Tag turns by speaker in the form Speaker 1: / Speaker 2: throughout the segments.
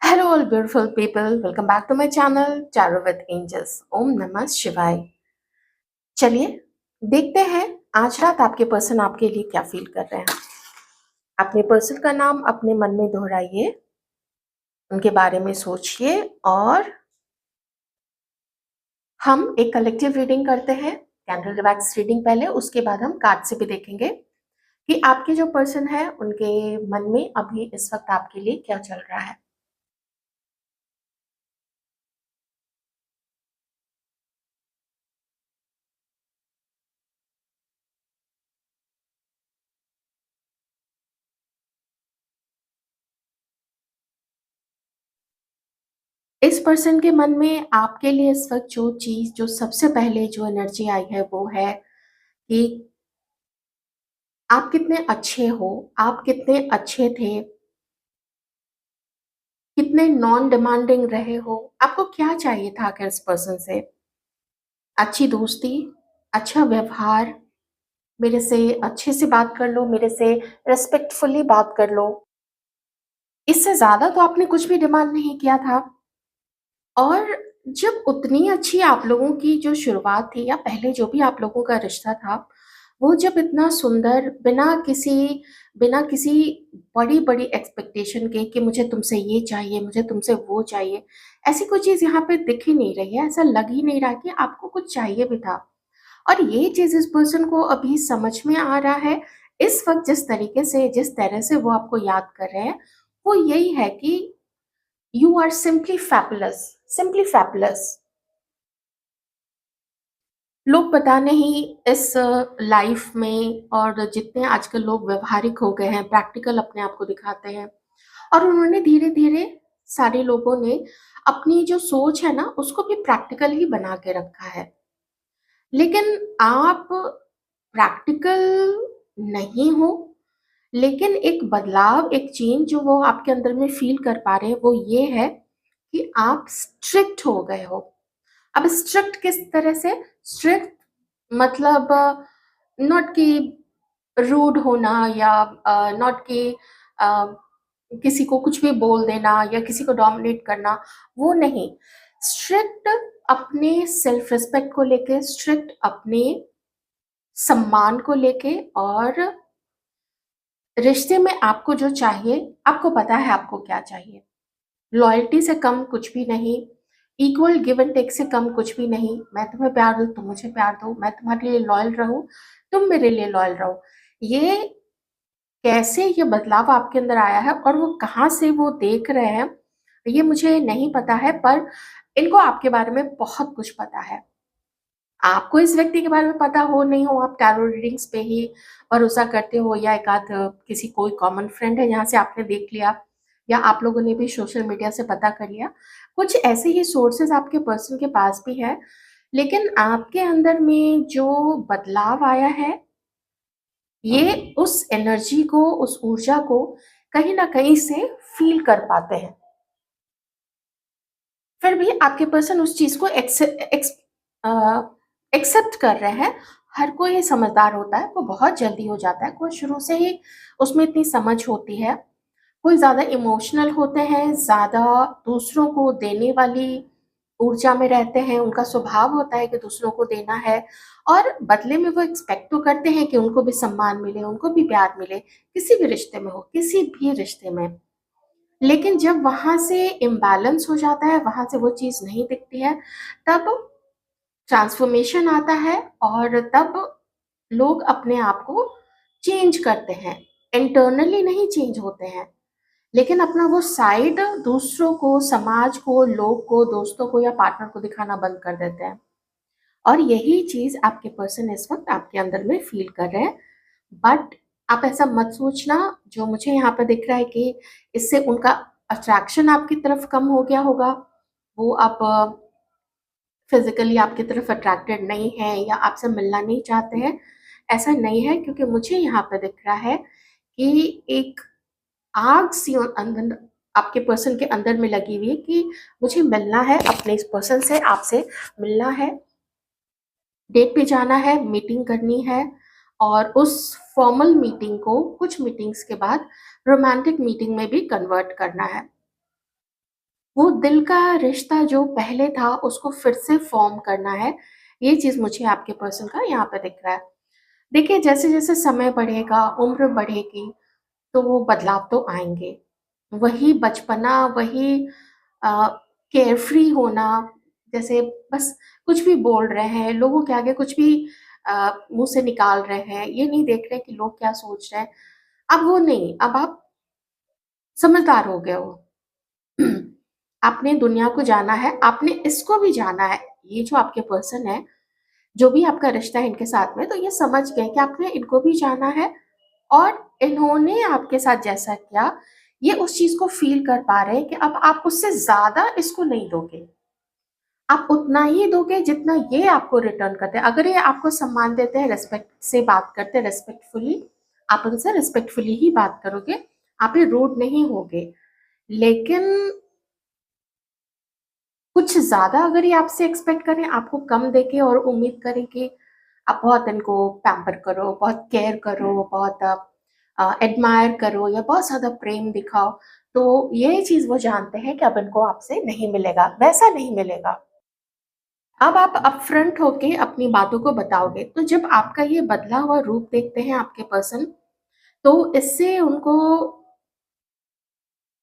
Speaker 1: Hello, all beautiful people. Welcome back to my channel, Tarot with Angels. ओम नमः शिवाय। चलिए देखते हैं आज रात आपके पर्सन आपके लिए क्या फील कर रहे हैं। अपने पर्सन का नाम अपने मन में दोहराइए, उनके बारे में सोचिए और हम एक कलेक्टिव रीडिंग करते हैं। कैंडल रिवैक्स रीडिंग पहले, उसके बाद हम कार्ड से भी देखेंगे कि आपके जो पर्सन है उनके मन में अभी इस वक्त आपके लिए क्या चल रहा है। इस पर्सन के मन में आपके लिए इस वक्त जो चीज, जो सबसे पहले जो एनर्जी आई है वो है कि आप कितने अच्छे हो, आप कितने अच्छे थे, कितने नॉन डिमांडिंग रहे हो। आपको क्या चाहिए था आखिर इस पर्सन से? अच्छी दोस्ती, अच्छा व्यवहार, मेरे से अच्छे से बात कर लो, मेरे से रेस्पेक्टफुली बात कर लो। इससे ज्यादा तो आपने कुछ भी डिमांड नहीं किया था। और जब उतनी अच्छी आप लोगों की जो शुरुआत थी या पहले जो भी आप लोगों का रिश्ता था, वो जब इतना सुंदर, बिना किसी बड़ी बड़ी एक्सपेक्टेशन के कि मुझे तुमसे ये चाहिए, मुझे तुमसे वो चाहिए, ऐसी कोई चीज यहाँ पे दिख ही नहीं रही है। ऐसा लग ही नहीं रहा कि आपको कुछ चाहिए भी था। और ये चीज इस पर्सन को अभी समझ में आ रहा है। इस वक्त जिस तरह से वो आपको याद कर रहे हैं, वो यही है कि you are simply fabulous, simply fabulous. लोग पता नहीं इस लाइफ में, और जितने आजकल लोग व्यवहारिक हो गए हैं, प्रैक्टिकल अपने आप को दिखाते हैं, और उन्होंने धीरे धीरे, सारे लोगों ने अपनी जो सोच है ना उसको भी प्रैक्टिकल ही बना के रखा है। लेकिन आप प्रैक्टिकल नहीं हो। लेकिन एक बदलाव, एक चेंज जो वो आपके अंदर में फील कर पा रहे हैं वो ये है कि आप स्ट्रिक्ट हो गए हो। अब स्ट्रिक्ट किस तरह से? स्ट्रिक्ट मतलब नॉट कि रूड होना, या नॉट कि अ, किसी को कुछ भी बोल देना या किसी को डोमिनेट करना, वो नहीं। स्ट्रिक्ट अपने सेल्फ रिस्पेक्ट को लेके, स्ट्रिक्ट अपने सम्मान को लेके, और रिश्ते में आपको जो चाहिए, आपको पता है आपको क्या चाहिए। लॉयल्टी से कम कुछ भी नहीं, इक्वल गिव एंड टेक से कम कुछ भी नहीं। मैं तुम्हें प्यार दूं, तुम मुझे प्यार दो, मैं तुम्हारे लिए लॉयल रहूं, तुम मेरे लिए लॉयल रहो। ये कैसे ये बदलाव आपके अंदर आया है और वो कहाँ से वो देख रहे हैं, ये मुझे नहीं पता है, पर इनको आपके बारे में बहुत कुछ पता है। आपको इस व्यक्ति के बारे में पता हो नहीं हो, आप टैरो रीडिंग्स पे ही भरोसा करते हो, या एक आध किसी कोई कॉमन फ्रेंड है जहाँ से आपने देख लिया, या आप लोगों ने भी सोशल मीडिया से पता कर लिया। कुछ ऐसे ही सोर्सेज आपके पर्सन के पास भी है। लेकिन आपके अंदर में जो बदलाव आया है, ये उस एनर्जी को, उस ऊर्जा को कहीं ना कहीं से फील कर पाते हैं। फिर भी आपके पर्सन उस चीज को एक्सेप्ट कर रहे हैं। हर कोई ही समझदार होता है, वो बहुत जल्दी हो जाता है, कोई शुरू से ही उसमें इतनी समझ होती है। कोई ज्यादा इमोशनल होते हैं, ज्यादा दूसरों को देने वाली ऊर्जा में रहते हैं, उनका स्वभाव होता है कि दूसरों को देना है, और बदले में वो एक्सपेक्ट तो करते हैं कि उनको भी सम्मान मिले, उनको भी प्यार मिले, किसी भी रिश्ते में हो, किसी भी रिश्ते में। लेकिन जब वहां से इम्बैलेंस हो जाता है, वहां से वो चीज नहीं दिखती है, तब ट्रांसफॉर्मेशन आता है, और तब लोग अपने आप को चेंज करते हैं। इंटरनली नहीं चेंज होते हैं, लेकिन अपना वो साइड दूसरों को, समाज को, लोग को, दोस्तों को या पार्टनर को दिखाना बंद कर देते हैं। और यही चीज आपके पर्सन इस वक्त आपके अंदर में फील कर रहे हैं। बट आप ऐसा मत सोचना, जो मुझे यहाँ पे दिख रहा है कि इससे उनका अट्रैक्शन आपकी तरफ कम हो गया होगा। वो आप फिजिकली आपकी तरफ अट्रैक्टेड नहीं है या आपसे मिलना नहीं चाहते हैं, ऐसा नहीं है। क्योंकि मुझे यहाँ पे दिख रहा है कि एक आग सी अंदर आपके पर्सन के अंदर में लगी हुई है कि मुझे मिलना है अपने इस पर्सन से, आपसे मिलना है, डेट पे जाना है, मीटिंग करनी है, और उस फॉर्मल मीटिंग को कुछ मीटिंग्स के बाद रोमांटिक मीटिंग में भी कन्वर्ट करना है। वो दिल का रिश्ता जो पहले था उसको फिर से फ़ॉर्म करना है, ये चीज़ मुझे आपके पर्सन का यहाँ पे दिख रहा है। देखिए जैसे-जैसे समय बढ़ेगा, उम्र बढ़ेगी, तो वो बदलाव तो आएँगे। वही बचपना, वही अ, केयरफ्री होना, जैसे बस कुछ भी बोल रहे हैं, लोगों के आगे कुछ भी मुँह से निकाल रहे हैं, ये नहीं देख रहे कि लोग क्या सोच रहे हैं। अब वो नहीं, अब आप समझदार हो गए हो। आपने दुनिया को जाना है, आपने इसको भी जाना है। ये जो आपके पर्सन है, जो भी आपका रिश्ता है इनके साथ में, तो ये समझ गए कि आपने इनको भी जाना है और इन्होंने आपके साथ जैसा किया, ये उस चीज़ को फ़ील कर पा रहे हैं कि अब आप उससे ज़्यादा इसको नहीं दोगे। आप उतना ही दोगे जितना ये आपको रिटर्न करते हैं। अगर ये आपको सम्मान देते हैं, रिस्पेक्ट से बात करते हैं, रिस्पेक्टफुली, आप उनसे रिस्पेक्टफुली ही बात करोगे, आप ये रूड नहीं होगे। लेकिन कुछ ज़्यादा अगर ये आपसे एक्सपेक्ट करें, आपको कम देके और उम्मीद करें कि आप बहुत इनको पैम्पर करो, बहुत केयर करो, बहुत एडमायर करो या बहुत ज़्यादा प्रेम दिखाओ, तो ये चीज़ वो जानते हैं कि अब इनको आपसे नहीं मिलेगा, वैसा नहीं मिलेगा। अब आप अपफ्रंट होके अपनी बातों को बताओगे, तो जब आपका ये बदला हुआ रूप देखते हैं आपके पर्सन, तो इससे उनको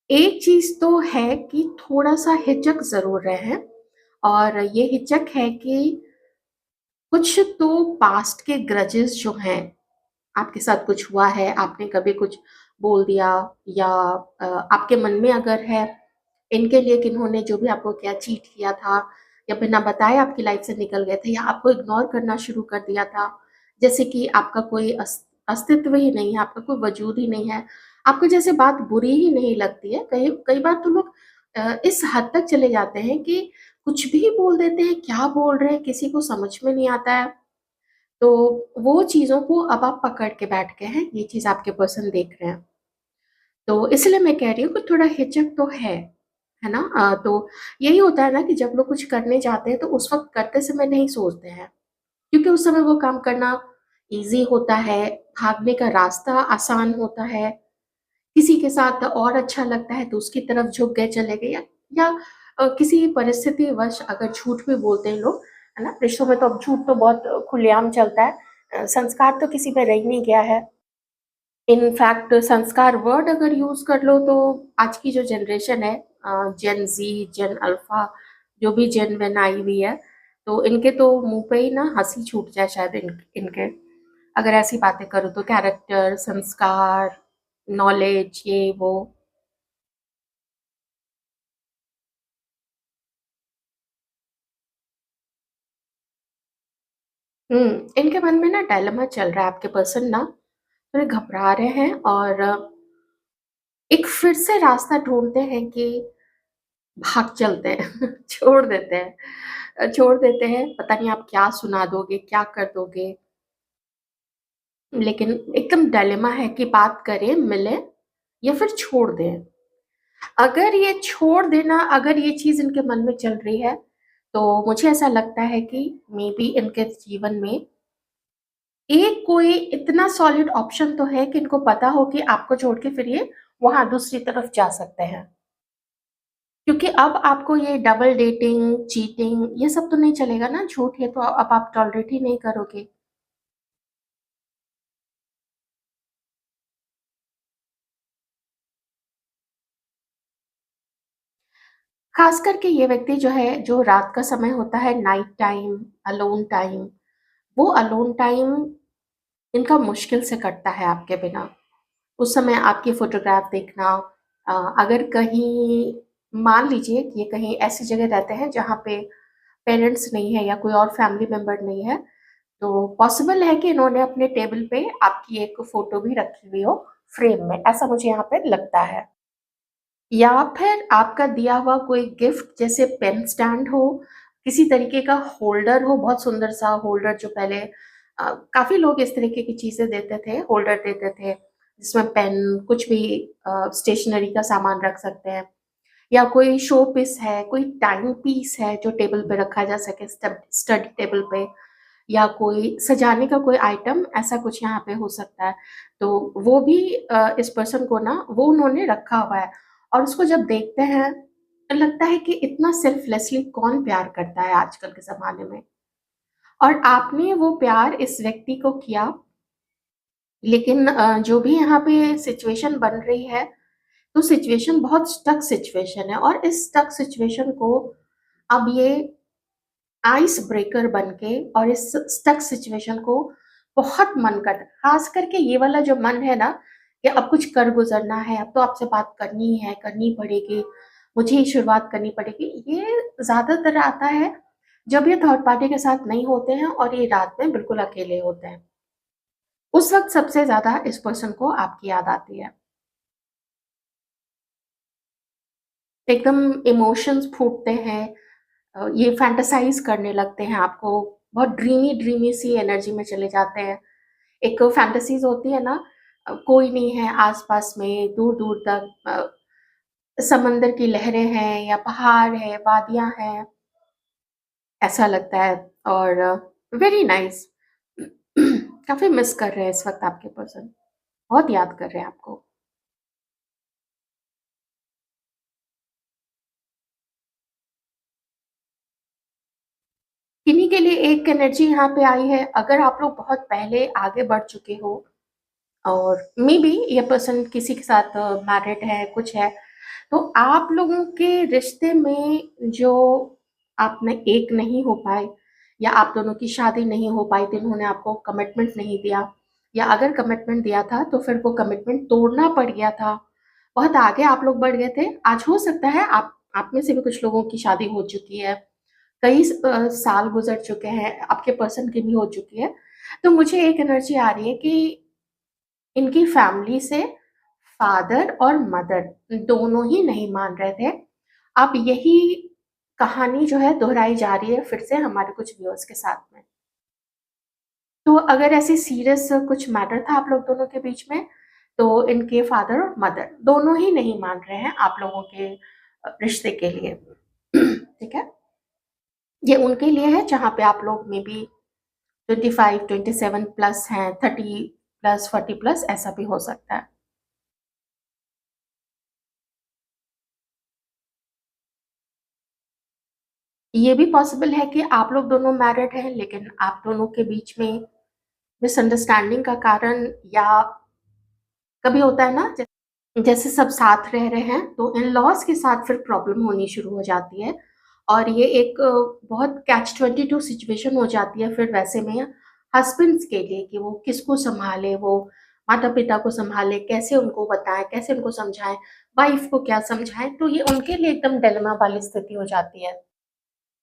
Speaker 1: एक चीज़ तो है कि थोड़ा-सा हिचक ज़रूर रहे हैं और ये हिचक है कि कुछ तो पास्ट के ग्रजेस जो हैं, आपके साथ कुछ हुआ है, आपने कभी कुछ बोल दिया या आपके मन में अगर है, इनके लिए किन्होंने जो भी आपको किया, चीट किया था या बिना बताए आपकी लाइफ से निकल गए थे या आपको इग्नोर करना शुरू कर दिया था, जैसे कि आपका कोई अस्तित्व ही नहीं है, आपका कोई वजूद ही नहीं है, आपको जैसे बात बुरी ही नहीं लगती है। कई कई बार तो लोग इस हद तक चले जाते हैं कि कुछ भी बोल देते हैं, क्या बोल रहे हैं, किसी को समझ में नहीं आता है। तो वो चीज़ों को अब आप पकड़ के बैठ गए हैं, ये चीज़ आपके पर्सन देख रहे हैं। तो इसलिए मैं कह रही हूँ कि थोड़ा हिचक तो है ना? तो यही होता है ना कि जब लोग कुछ करने जाते हैं तो उस वक़्त करते समय नहीं सोचते हैं, क्योंकि उस समय वो काम करना ईज़ी होता है, भागने का रास्ता आसान होता है, किसी के साथ और अच्छा लगता है तो उसकी तरफ झुक गए, चले गए या किसी परिस्थितिवश अगर झूठ भी बोलते हैं लोग, है ना? रिश्तों में तो अब झूठ तो बहुत खुलेआम चलता है। संस्कार तो किसी में रह नहीं गया है। इनफैक्ट संस्कार वर्ड अगर यूज़ कर लो तो आज की जो जनरेशन है, जेन ज़ी, जेन अल्फ़ा, जो भी जेन वेन आई हुई है, तो इनके तो मुँह पे ही ना हँसी छूट जाए शायद इनके। अगर ऐसी बातें करूँ तो कैरेक्टर, संस्कार, नॉलेज ये वो। इनके मन में ना डायलेमा चल रहा है, आपके पर्सन ना थोड़े घबरा रहे हैं और एक फिर से रास्ता ढूँढते हैं कि भाग चलते हैं, छोड़ देते हैं, पता नहीं आप क्या सुना दोगे, क्या कर दोगे, लेकिन एकदम डायलेमा है कि बात करें, मिलें या फिर छोड़ दें। अगर ये छोड़ देना, अगर ये चीज़ इनके मन में चल रही है, तो मुझे ऐसा लगता है कि मेबी इनके जीवन में एक कोई इतना सॉलिड ऑप्शन तो है कि इनको पता हो कि आपको छोड़ के फिर ये वहाँ दूसरी तरफ जा सकते हैं। क्योंकि अब आपको ये डबल डेटिंग, चीटिंग ये सब तो नहीं चलेगा ना, झूठ ये तो अब आप टॉलरेट ही नहीं करोगे। ख़ास करके ये व्यक्ति जो है, जो रात का समय होता है, नाइट टाइम, अलोन टाइम, वो अलोन टाइम इनका मुश्किल से कटता है आपके बिना। उस समय आपकी फ़ोटोग्राफ देखना, अगर कहीं मान लीजिए कि ये कहीं ऐसी जगह रहते हैं जहाँ पे पेरेंट्स नहीं है या कोई और फैमिली मेंबर नहीं है, तो पॉसिबल है कि इन्होंने अपने टेबल पे आपकी एक फ़ोटो भी रखी हुई हो फ्रेम में, ऐसा मुझे यहाँ पे लगता है। या फिर आपका दिया हुआ कोई गिफ्ट जैसे पेन स्टैंड हो, किसी तरीके का होल्डर हो, बहुत सुंदर सा होल्डर जो पहले काफ़ी लोग इस तरीके की चीज़ें देते थे, होल्डर देते थे, जिसमें पेन कुछ भी स्टेशनरी का सामान रख सकते हैं। या कोई शो पीस है, कोई टाइम पीस है जो टेबल पे रखा जा सके, स्टडी टेबल पे या कोई सजाने का कोई आइटम, ऐसा कुछ यहाँ पे हो सकता है। तो वो भी इस पर्सन को ना वो उन्होंने रखा हुआ है और उसको जब देखते हैं लगता है कि इतना सेल्फलेसली कौन प्यार करता है आजकल के ज़माने में। और आपने वो प्यार इस व्यक्ति को किया, लेकिन जो भी यहाँ पे सिचुएशन बन रही है, तो सिचुएशन बहुत स्टक सिचुएशन है और इस स्टक सिचुएशन को अब ये आइस ब्रेकर बन के और इस स्टक सिचुएशन को बहुत मन करता है। खास करके ये वाला जो मन है ना, कि अब कुछ कर गुजरना है, अब तो आपसे बात करनी है, करनी पड़ेगी, मुझे ही शुरुआत करनी पड़ेगी। ये ज़्यादातर आता है जब ये थर्ड पार्टी के साथ नहीं होते हैं और ये रात में बिल्कुल अकेले होते हैं। उस वक़्त सबसे ज़्यादा इस पर्सन को आपकी याद आती है। एकदम इमोशंस फूटते हैं, ये फैंटेसाइज़ करने लगते हैं आपको, बहुत ड्रीमी-ड्रीमी सी एनर्जी में चले जाते हैं। एक फैंटेसीज़ होती है ना, कोई नहीं है आस-पास में, दूर-दूर तक समंदर की लहरें हैं या पहाड़ है, वादियाँ हैं, ऐसा लगता है। और वेरी नाइस। काफ़ी मिस कर रहे हैं इस वक़्त आपके पर्सन, बहुत याद कर रहे हैं आपको। किन्हीं के लिए एक एनर्जी यहाँ पे आई है, अगर आप लोग बहुत पहले आगे बढ़ चुके हो और मे बी ये पर्सन किसी के साथ मैरिड है, कुछ है, तो आप लोगों के रिश्ते में जो आपने एक नहीं हो पाए या आप दोनों की शादी नहीं हो पाई थी, उन्होंने आपको कमिटमेंट नहीं दिया, या अगर कमिटमेंट दिया था तो फिर वो कमिटमेंट तोड़ना पड़ गया था। बहुत आगे आप लोग बढ़ गए थे। आज हो सकता है आप में से भी कुछ लोगों की शादी हो चुकी है, कई साल गुजर चुके हैं, आपके पर्सन की भी हो चुकी है। तो मुझे एक एनर्जी आ रही है कि इनकी फैमिली से फादर और मदर दोनों ही नहीं मान रहे थे। अब यही कहानी जो है दोहराई जा रही है फिर से हमारे कुछ व्यूअर्स के साथ में। तो अगर ऐसे सीरियस कुछ मैटर था आप लोग दोनों के बीच में, तो इनके फादर और मदर दोनों ही नहीं मान रहे हैं आप लोगों के रिश्ते के लिए। ठीक है? ये उनके लिए है जहाँ पे आप लोग मे बी 25, 27 प्लस हैं, 30 प्लस, 40 प्लस, ऐसा भी हो सकता है। ये भी पॉसिबल है कि आप लोग दोनों मैरिड हैं, लेकिन आप दोनों के बीच में मिसअंडरस्टैंडिंग का कारण, या कभी होता है ना, जैसे सब साथ रह रहे हैं तो इन-लॉज़ के साथ फिर प्रॉब्लम होनी शुरू हो जाती है और ये एक बहुत कैच 22 सिचुएशन हो जाती है फिर वैसे में हस्बैंड्स के लिए कि वो किसको सँभाले, वो माता-पिता को सँभाले, कैसे उनको बताएँ, कैसे उनको समझाएँ, वाइफ़ को क्या समझाएँ, तो ये उनके लिए एकदम डिलेमा वाली स्थिति हो जाती है।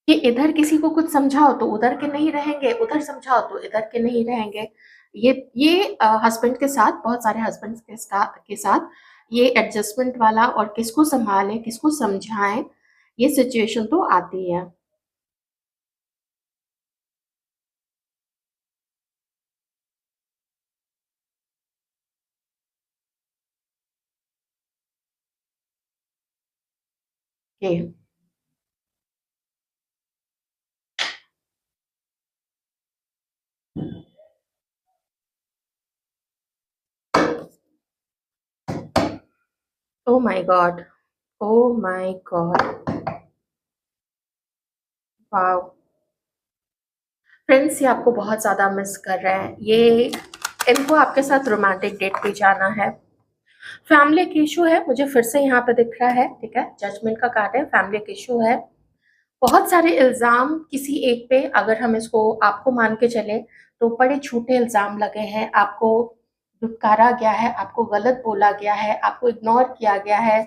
Speaker 1: कि इधर किसी को कुछ समझाओ तो उधर के नहीं रहेंगे, उधर समझाओ तो इधर के नहीं रहेंगे। ये हस्बैंड के साथ, बहुत सारे हस्बैंड्स के साथ ये एडजस्टमेंट वाला और किसको सँभालें, किसको समझाएँ, ये सिचुएशन तो आती है। ये oh my God! Oh my God! Wow! Friends, ये आपको बहुत ज़्यादा मिस कर रहे हैं। ये इनको आपके साथ रोमांटिक डेट पे जाना है। फैमिली एक इश्यू है, मुझे फिर से यहाँ पे दिख रहा है, ठीक है? जजमेंट का कार्ड है, फैमिली एक इश्यू है। बहुत सारे इल्ज़ाम किसी एक पे, अगर हम इसको आपको मान के चले, तो बड़े झूठे इल्ज़ाम लगे हैं, आपको धुतकारा गया है, आपको गलत बोला गया है, आपको इग्नोर किया गया है।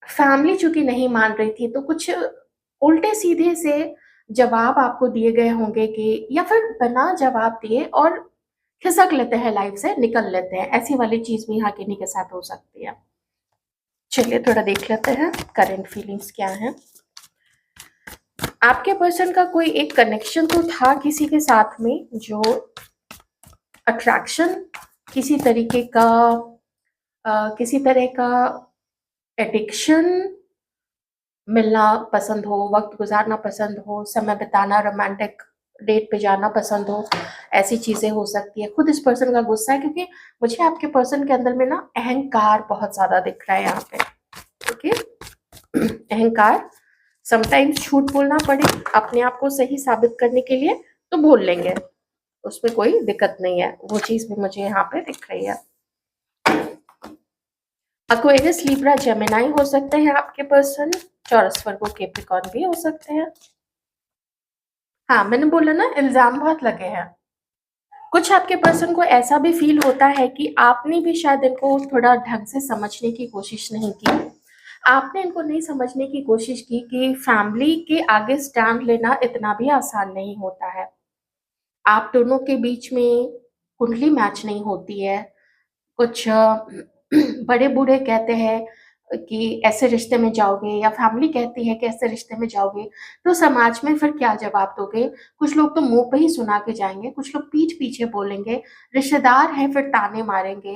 Speaker 1: फैमिली चूँकि नहीं मान रही थी, तो कुछ उल्टे-सीधे से जवाब आपको दिए गए होंगे कि, या फिर बिना जवाब दिए और खिसक लेते हैं लाइफ़ से, निकल लेते हैं। ऐसी वाली चीज़ भी यहाँ किन्हीं के साथ हो सकती है। चलिए थोड़ा देख लेते हैं करंट फीलिंग्स क्या हैं। आपके पर्सन का कोई एक कनेक्शन तो था किसी के साथ में, जो अट्रैक्शन, किसी तरीके का किसी तरह का एडिक्शन, मिलना पसंद हो, वक़्त गुज़ारना पसंद हो, समय बिताना, रोमांटिक डेट पे जाना पसंद हो, ऐसी चीज़ें हो सकती है। खुद इस पर्सन का गुस्सा है, क्योंकि मुझे आपके पर्सन के अंदर में ना अहंकार बहुत ज़्यादा दिख रहा है यहाँ पे, ओके? अहंकार, समटाइम्स झूठ बोलना पड़े अपने आप को सही साबित करने के लिए तो बोल लेंगे, उसमें कोई दिक्कत नहीं है। वो चीज़ भी मुझे यहाँ पे दिख रही है। एक्वेरियस, लिब्रा, जेमिनी हो सकते हैं आपके पर्सन, चौरस, वर्गो, कैप्रिकॉर्न भी हो सकते हैं। हाँ, मैंने बोला ना इल्ज़ाम बहुत लगे हैं। कुछ आपके पर्सन को ऐसा भी फ़ील होता है कि आपने भी शायद इनको थोड़ा ढंग से समझने की कोशिश नहीं की। आपने इनको नहीं समझने की कोशिश की कि फैमिली के आगे स्टैंड लेना इतना भी आसान नहीं होता है। आप दोनों के बीच में कुंडली मैच नहीं होती है। कुछ बड़े-बूढ़े कहते हैं कि ऐसे रिश्ते में जाओगे, या फैमिली कहती है कि ऐसे रिश्ते में जाओगे, तो समाज में फिर क्या जवाब दोगे? कुछ लोग तो मुँह पे ही सुना के जाएँगे, कुछ लोग पीठ पीछे बोलेंगे, रिश्तेदार हैं फिर ताने मारेंगे।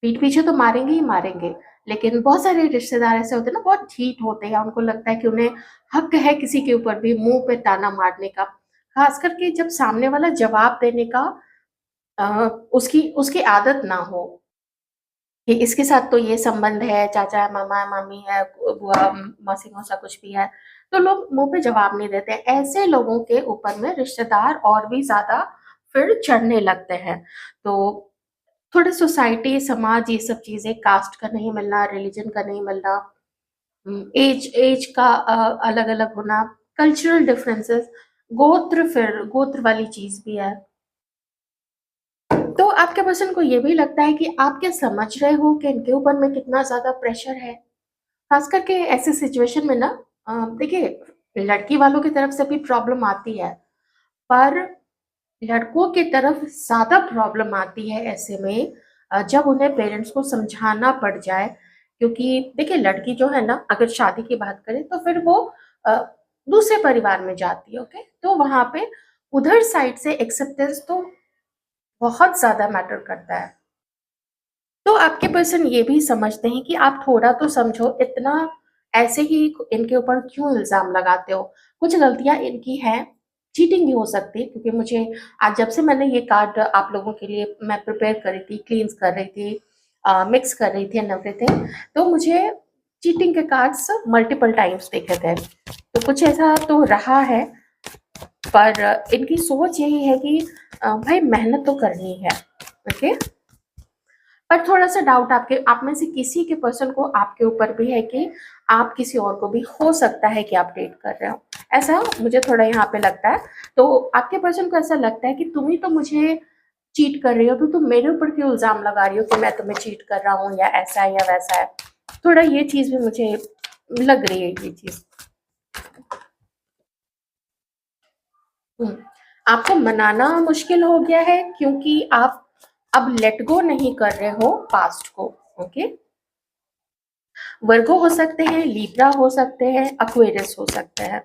Speaker 1: पीठ पीछे तो मारेंगे ही मारेंगे, लेकिन बहुत सारे रिश्तेदार ऐसे होते हैं ना, बहुत ढीठ होते हैं, उनको लगता है कि उन्हें हक है किसी के ऊपर भी मुँह पे ताना मारने का। ख़ास करके जब सामने वाला जवाब देने का अ, उसकी उसकी आदत ना हो। कि इसके साथ तो ये संबंध है, चाचा है, मामा है, मामी है, बुआ, मौसी, मौसा कुछ भी है, तो लोग मुँह पे जवाब नहीं देते। ऐसे लोगों के ऊपर में रिश्तेदार और भी ज़्यादा फिर चढ़ने लगते हैं। तो थोड़े सोसाइटी, समाज, ये सब चीज़ें, कास्ट का नहीं मिलना, रिलिजन का नहीं मिलना, एज एज का अलग-अलग होना, कल्चरल डिफरेंसेस, गोत्र वाली चीज़ भी है। तो आपके पर्सन को ये भी लगता है कि आप क्या समझ रहे हो कि इनके ऊपर में कितना ज़्यादा प्रेशर है? ख़ास करके ऐसी सिचुएशन में ना देखिए, लड़की वालों की तरफ से भी प्रॉब्लम आती है, पर लड़कों की तरफ ज़्यादा प्रॉब्लम आती है ऐसे में जब उन्हें पेरेंट्स को समझाना पड़ जाए। क्योंकि देखिए, लड़की जो है ना, अगर शादी की बात करें तो फिर वो अ, दूसरे परिवार में जाती है, ओके? तो वहाँ पे उधर साइड से एक्सेप्टेंस तो बहुत ज़्यादा मैटर करता है। तो आपके पर्सन ये भी समझते हैं कि आप थोड़ा तो समझो, इतना ऐसे ही इनके ऊपर क्यों इल्ज़ाम लगाते हो? कुछ गलतियाँ इनकी हैं, चीटिंग भी हो सकती है, क्योंकि मुझे आज जब से मैंने ये कार्ड आप लोगों के लिए मैं प्रिपेयर कर रही थी, क्लीन्स कर रही थी, मिक्स कर रही थी एंड एवरीथिंग, तो मुझे चीटिंग के कार्ड्स मल्टीपल टाइम्स दिखे थे। तो कुछ ऐसा तो रहा है, पर इनकी सोच यही है कि भाई मेहनत तो करनी है, ओके? पर थोड़ा-सा डाउट आपके आप में से किसी के पर्सन को आपके ऊपर भी है कि आप किसी और को भी हो सकता है कि आप डेट कर रहे हो। ऐसा मुझे थोड़ा यहाँ पे लगता है। तो आपके पर्सन को ऐसा लगता है कि तुम ही तो मुझे चीट कर रही हो, तो तुम मेरे ऊपर क्यों इल्ज़ाम लगा रही हो कि मैं तुम्हें चीट कर रहा हूँ, या ऐसा है या वैसा है। थोड़ा ये चीज़ भी मुझे लग रही है, ये चीज़। हुँ। आपको मनाना मुश्किल हो गया है क्योंकि आप अब लेट गो नहीं कर रहे हो पास्ट को, ओके? वर्गो हो सकते हैं, लीब्रा हो सकते हैं, एक्वेरियस हो सकते हैं।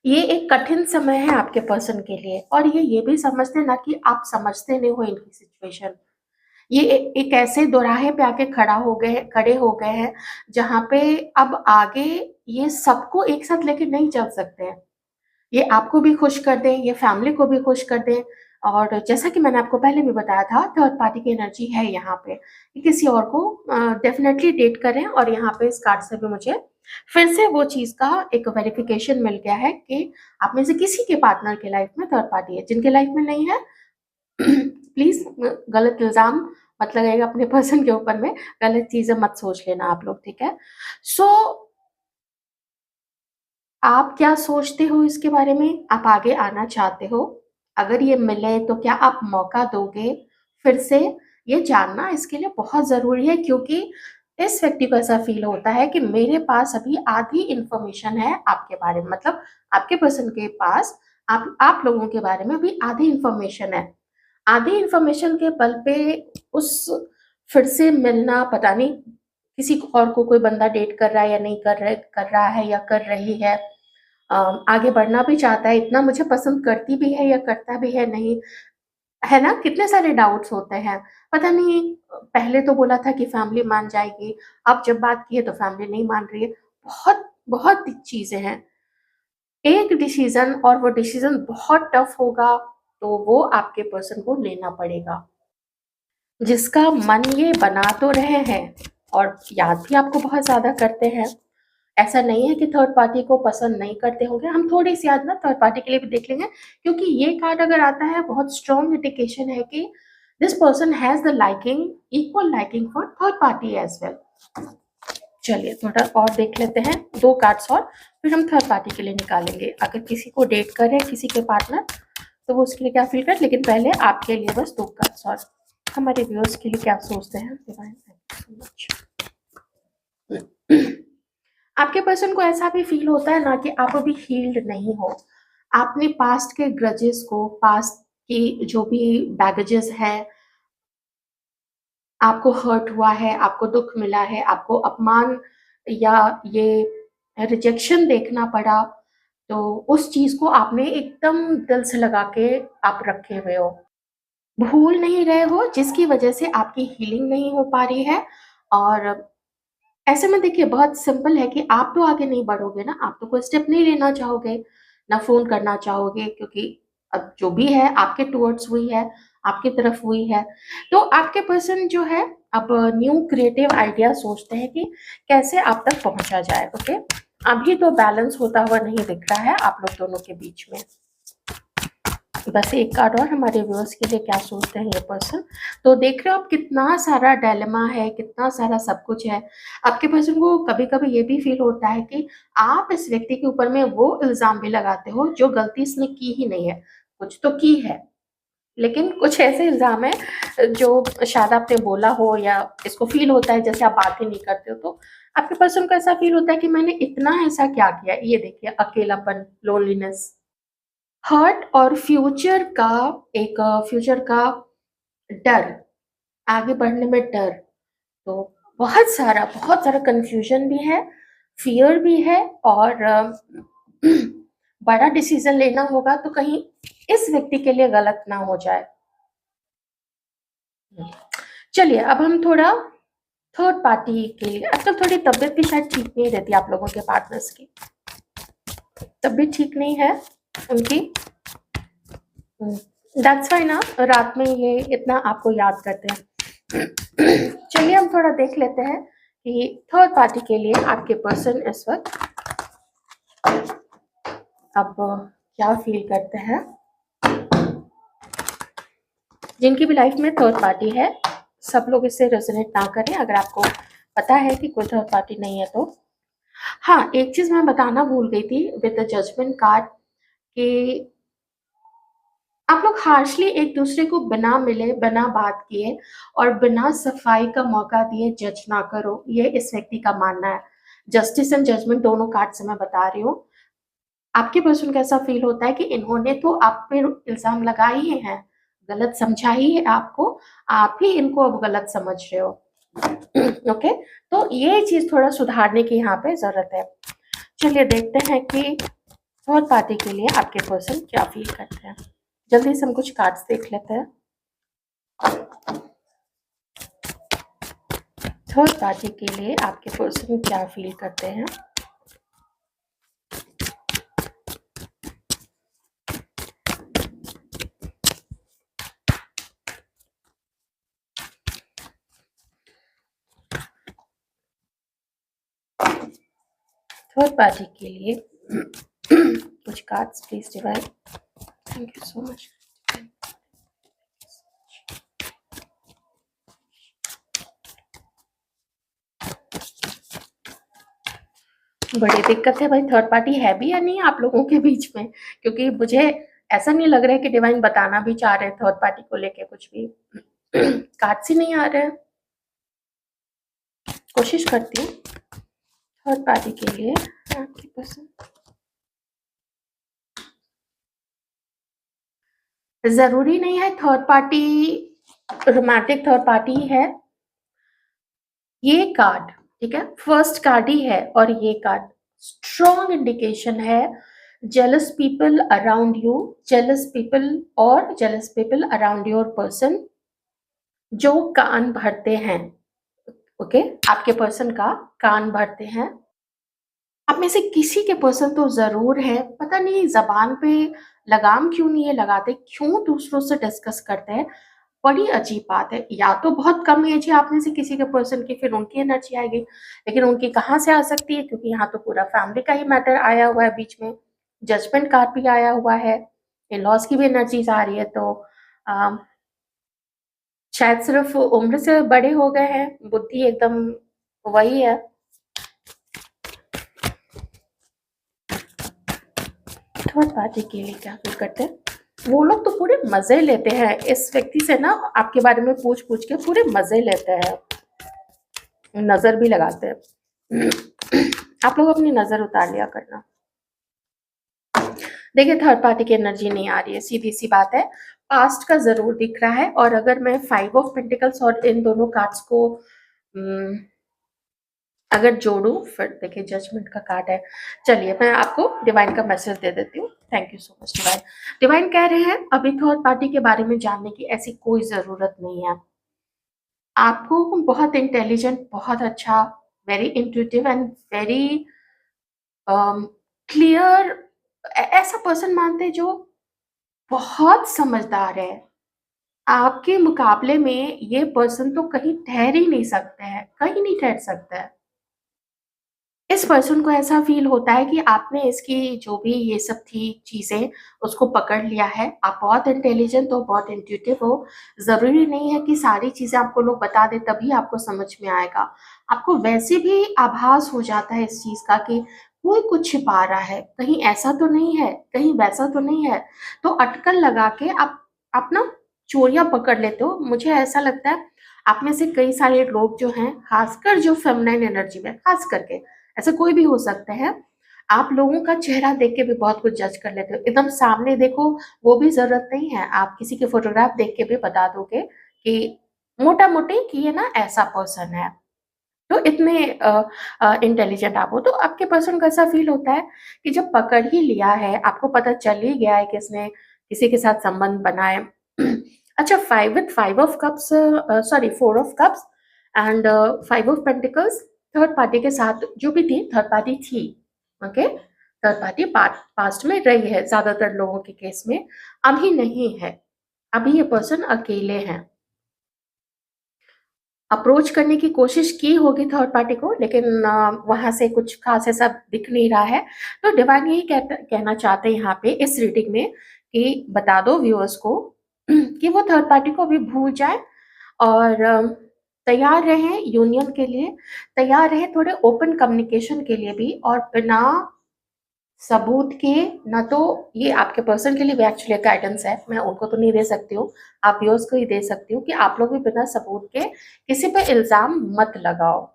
Speaker 1: ये एक कठिन समय है आपके पर्सन के लिए, और ये भी समझते ना कि आप समझते नहीं हो इनकी सिचुएशन। ये एक ऐसे दोराहे पे आके खड़े हो गए हैं, जहाँ पे अब आगे ये सबको एक साथ लेके नहीं चल सकते हैं। ये आपको भी खुश कर दें, ये फैमिली को भी खुश कर दें, और जैसा कि मैंने आपको पहले भी बताया था, थर्ड पार्टी की एनर्जी है यहाँ पे। ये किसी और को डेफ़िनेटली डेट कर रहे हैं, और यहाँ पे इस कार्ड से भी मुझे फिर से वो चीज़ का एक वेरिफ़िकेशन मिल गया है कि आप में से किसी के पार्टनर के लाइफ़ में थर्ड पार्टी है। जिनके लाइफ़ में नहीं है, प्लीज़ गलत इल्ज़ाम मत लगाइएगा अपने पर्सन के ऊपर में, गलत चीज़ें मत सोच लेना आप लोग, ठीक है? सो आप क्या सोचते हो इसके बारे में? आप आगे आना चाहते हो? अगर ये मिले तो क्या आप मौका दोगे फिर से? ये जानना इसके लिए बहुत ज़रूरी है, क्योंकि इस व्यक्ति को ऐसा फ़ील होता है कि मेरे पास अभी आधी इन्फॉर्मेशन है आपके बारे में, मतलब आपके पर्सन के पास आप लोगों के बारे में अभी आधी इन्फॉर्मेशन है। आधी इन्फॉर्मेशन के बल पे उस फिर से मिलना, पता नहीं किसी और को कोई बंदा डेट कर रहा है या नहीं कर रहा है या कर रही है। आगे बढ़ना भी चाहता है, इतना मुझे पसंद करती भी है या करता भी है, नहीं, है ना? कितने सारे डाउट्स होते हैं। पता नहीं, पहले तो बोला था कि फैमिली मान जाएगी, अब जब बात की है तो फैमिली नहीं मान रही है। बहुत, बहुत चीज़ें हैं। एक डिसीज़न, और वो डिसीज़न बहुत टफ होगा, तो वो आपके पर्सन को लेना पड़ेगा। जिसका मन ये बना तो रहे हैं और याद भी आपको बहुत ज़्यादा करते हैं। ऐसा नहीं है कि थर्ड पार्टी को पसंद नहीं करते होंगे, हम थोड़ी-सी आज ना थर्ड पार्टी के लिए भी देख लेंगे, क्योंकि ये कार्ड अगर आता है बहुत स्ट्रॉन्ग इंडिकेशन है कि this person has the liking, equal liking for third party as well. चलिए थोड़ा और देख लेते हैं, 2 कार्ड्स और, फिर हम थर्ड पार्टी के लिए निकालेंगे। अगर किसी को डेट कर रहे हैं, किसी के पार्टनर, तो वो उसके लिए क्या फ़ील करे, लेकिन पहले आपके लिए बस 2 कार्ड्स और। हमारे व्यूअर्स के लिए क्या सोचते हैं divine, thank you so much. आपके पर्सन को ऐसा भी फ़ील होता है ना कि आप अभी हील्ड नहीं हो। आपने पास्ट के ग्रजेस को, पास्ट की जो भी बैगेजेस हैं, आपको हर्ट हुआ है, आपको दुःख मिला है, आपको अपमान या ये रिजेक्शन देखना पड़ा, तो उस चीज़ को आपने एकदम दिल से लगा के आप रखे हुए हो। भूल नहीं रहे हो, जिसकी वजह से आपकी हीलिंग नहीं हो पा रही है। और ऐसे में देखिए बहुत सिंपल है कि आप तो आगे नहीं बढ़ोगे ना, आप तो कोई स्टेप नहीं लेना चाहोगे, ना फ़ोन करना चाहोगे, क्योंकि अब जो भी है आपके टुवर्ड्स वही है, आपकी तरफ वही है। तो आपके पर्सन जो है अब न्यू क्रिएटिव आइडिया सोचते हैं कि कैसे आप तक पहुँचा जाए, ओके? अभी तो बैलेंस होता हुआ नहीं दिख रहा है आप लोग दोनों के बीच में। बस एक कार्ड और, हमारे व्यूअर्स के लिए क्या सोचते हैं ये पर्सन। तो देख रहे हो आप कितना सारा डायलेमा है, कितना सारा सब कुछ है। आपके पर्सन को कभी-कभी ये भी फ़ील होता है कि आप इस व्यक्ति के ऊपर में वो इल्ज़ाम भी लगाते हो जो गलती इसने की ही नहीं है। कुछ तो की है, लेकिन कुछ ऐसे इल्ज़ाम हैं जो शायद आपने बोला हो या इसको फ़ील होता है जैसे आप बात ही नहीं करते हो, तो आपके पर्सन को ऐसा फ़ील होता है कि मैंने इतना ऐसा क्या किया? ये देखिए अकेलापन, लोनलीनेस, हर्ट और फ्यूचर का डर, आगे बढ़ने में डर। तो बहुत सारा कन्फ्यूज़न भी है, फ़ियर भी है, और बड़ा डिसीज़न लेना होगा तो कहीं इस व्यक्ति के लिए गलत ना हो जाए। चलिए अब हम थोड़ा थर्ड पार्टी के लिए, आजकल थोड़ी तबीयत भी शायद ठीक नहीं रहती आप लोगों के पार्टनर्स की। तबीयत ठीक नहीं है उनकी। दैट्स व्हाई ना रात में ये इतना आपको याद करते हैं। चलिए हम थोड़ा देख लेते हैं कि थर्ड पार्टी के लिए आपके पर्सन इस वक्त अब क्या फील करते हैं। जिनकी भी लाइफ में थर्ड पार्टी है, सब लोग इससे रेजोनेट ना करें अगर आपको पता है कि कोई थर्ड पार्टी नहीं है तो। हाँ, एक चीज़ मैं बताना भूल गई थी विद द जजमेंट कार्ड कि आप लोग हार्शली एक दूसरे को बिना मिले, बिना बात किए और बिना सफाई का मौका दिए जज ना करो, ये इस व्यक्ति का मानना है। जस्टिस एंड जजमेंट दोनों कार्ड से मैं बता रही हूँ। आपके पर्सन को ऐसा फील होता है कि इन्होंने तो आप पे इल्ज़ाम लगाए ही हैं, गलत समझा ही है आपको, आप ही इनको अब गलत समझ रहे हो। ओके, तो ये चीज़ थोड़ा सुधारने की यहाँ पे ज़रूरत है। चलिए देखते हैं कि थर्ड पार्टी के लिए आपके पर्सन क्या फील करते हैं। जल्दी से हम कुछ कार्ड्स देख लेते हैं। थर्ड पार्टी के लिए आपके पर्सन क्या फील करते हैं। थर्ड पार्टी के लिए कुछ cards please divine, thank you so much. बड़ी दिक्कत है भाई, थर्ड पार्टी है भी या नहीं आप लोगों के बीच में, क्योंकि मुझे ऐसा नहीं लग रहा है कि डिवाइन बताना भी चाह रहे हैं थर्ड पार्टी को लेके कुछ भी। कार्ड्स ही नहीं आ रहे हैं। कोशिश करती हूँ थर्ड पार्टी के लिए आपकी पसंद। जरूरी नहीं है third party romantic third party ही है। ये कार्ड ठीक है, फर्स्ट कार्ड ही है, और ये कार्ड स्ट्रॉन्ग इंडिकेशन है jealous people around you, jealous people और jealous people around your person जो कान भरते हैं। ओके, आपके पर्सन का कान भरते हैं। आप में से किसी के पर्सन तो जरूर है, पता नहीं जबान पे लगाम क्यों नहीं है लगाते, क्यों दूसरों से डिस्कस करते हैं। बड़ी अजीब बात है, या तो बहुत कम एज है आप में से किसी के पर्सन की, फिर उनकी एनर्जी आएगी, लेकिन उनकी कहाँ से आ सकती है, क्योंकि यहाँ तो पूरा फैमिली का ही मैटर आया हुआ है बीच में, जजमेंट कार्ड भी आया हुआ है, इन लॉज की भी एनर्जीज आ रही है, तो अ, शायद सिर्फ उम्र से बड़े हो गए हैं, बुद्धि एकदम वही है। थर्ड पार्टी के लिए क्या फील करते हैं वो लोग, तो पूरे मजे लेते हैं इस व्यक्ति से ना, आपके बारे में पूछ पूछ के पूरे मजे लेते हैं, नजर भी लगाते हैं। आप लोग अपनी नजर उतार लिया करना। देखिए थर्ड पार्टी की एनर्जी नहीं आ रही है, सीधी सी बात है, पास्ट का जरूर दिख रहा है। और अगर मैं 5 ऑफ पेंटिकल्स और इन दोनों कार्ड्स को अगर जोड़ू, फिर देखिए जजमेंट का कार्ड है। चलिए मैं आपको डिवाइन का मैसेज दे देती हूँ। Thank you so much divine. Divine कह रहे हैं अभी थर्ड पार्टी के बारे में जानने की ऐसी कोई जरूरत नहीं है। आपको बहुत इंटेलिजेंट, बहुत अच्छा, very intuitive and very clear ऐसा पर्सन मानते हैं जो बहुत समझदार है। आपके मुकाबले में ये पर्सन तो कहीं ठहर ही नहीं सकते हैं, कहीं नहीं ठहर सकता है। इस पर्सन को ऐसा फील होता है कि आपने इसकी जो भी ये सब थी चीजें उसको पकड़ लिया है। आप बहुत इंटेलिजेंट हो, बहुत इंट्यूटिव हो। जरूरी नहीं है कि सारी चीजें आपको लोग बता दे तभी आपको समझ में आएगा। आपको वैसे भी आभास हो जाता है इस चीज का कि कोई कुछ छिपा रहा है, कहीं ऐसा तो नहीं है, कहीं वैसा तो नहीं है। तो अटकल लगा के आप ना चोरियां पकड़ लेते हो। मुझे ऐसा लगता है आप में से कई सारे लोग जो हैं, खासकर जो फेमिनाइन एनर्जी में, खास करके, ऐसे कोई भी हो सकते हैं, आप लोगों का चेहरा देख के भी बहुत कुछ जज कर लेते हो। एकदम सामने देखो वो भी जरूरत नहीं है, आप किसी के फोटोग्राफ देख के भी बता दोगे कि मोटा मोटी कि ये ना ऐसा पर्सन है। तो इतने इंटेलिजेंट आप हो, तो आपके पर्सन को ऐसा फील होता है कि जब पकड़ ही लिया है, आपको पता चल ही गया है कि इसने किसी के साथ संबंध बनाए। अच्छा, 5 of cups, sorry 4 of cups and 5 of pentacles, third party के साथ जो भी थी, थर्ड पार्टी थी, ओके। थर्ड पार्टी पास्ट में रही है ज्यादातर लोगों के केस में, अभी नहीं है। अभी ये पर्सन अकेले हैं। अप्रोच करने की कोशिश की होगी थर्ड पार्टी को, लेकिन वहां से कुछ खास ऐसा दिख नहीं रहा है। तो डिवाइन यही कहना चाहते हैं यहाँ पे इस रीडिंग में कि बता दो व्यूअर्स को कि वो थर्ड पार्टी को अभी भूल जाए और तैयार रहें यूनियन के लिए, तैयार रहें थोड़े ओपन कम्युनिकेशन के लिए भी, और बिना सबूत के। ना तो ये आपके पर्सन के लिए भी एक्चुअली गाइडेंस है, मैं उनको तो नहीं दे सकती हूँ, आप व्यूअर्स को ही दे सकती हूँ कि आप लोग भी बिना सबूत के किसी पे इल्जाम मत लगाओ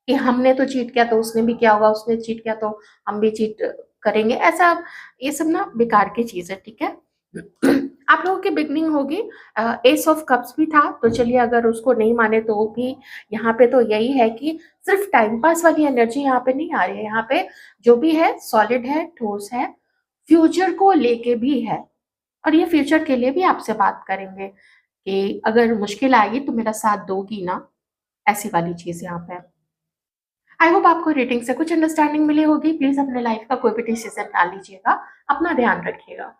Speaker 1: कि हमने तो चीट किया तो उसने भी किया होगा, उसने चीट किया तो हम भी चीट करेंगे, ऐसा ये सब ना बेकार की चीज है, ठीक है। आप लोगों की बिगनिंग होगी, एस ऑफ कप्स भी था, तो चलिए अगर उसको नहीं माने तो भी यहाँ पे तो यही है कि सिर्फ टाइम पास वाली एनर्जी यहाँ पे नहीं आ रही है। यहाँ पे जो भी है सॉलिड है, ठोस है, फ्यूचर को लेके भी है, और ये फ्यूचर के लिए भी आपसे बात करेंगे कि अगर मुश्किल आएगी तो मेरा साथ दोगी ना, ऐसी वाली चीज यहाँ पे। आई होप आपको रीडिंग से कुछ अंडरस्टैंडिंग मिली होगी। प्लीज अपने लाइफ का कोई भी डिसीजन ना लीजिएगा, अपना ध्यान रखिएगा।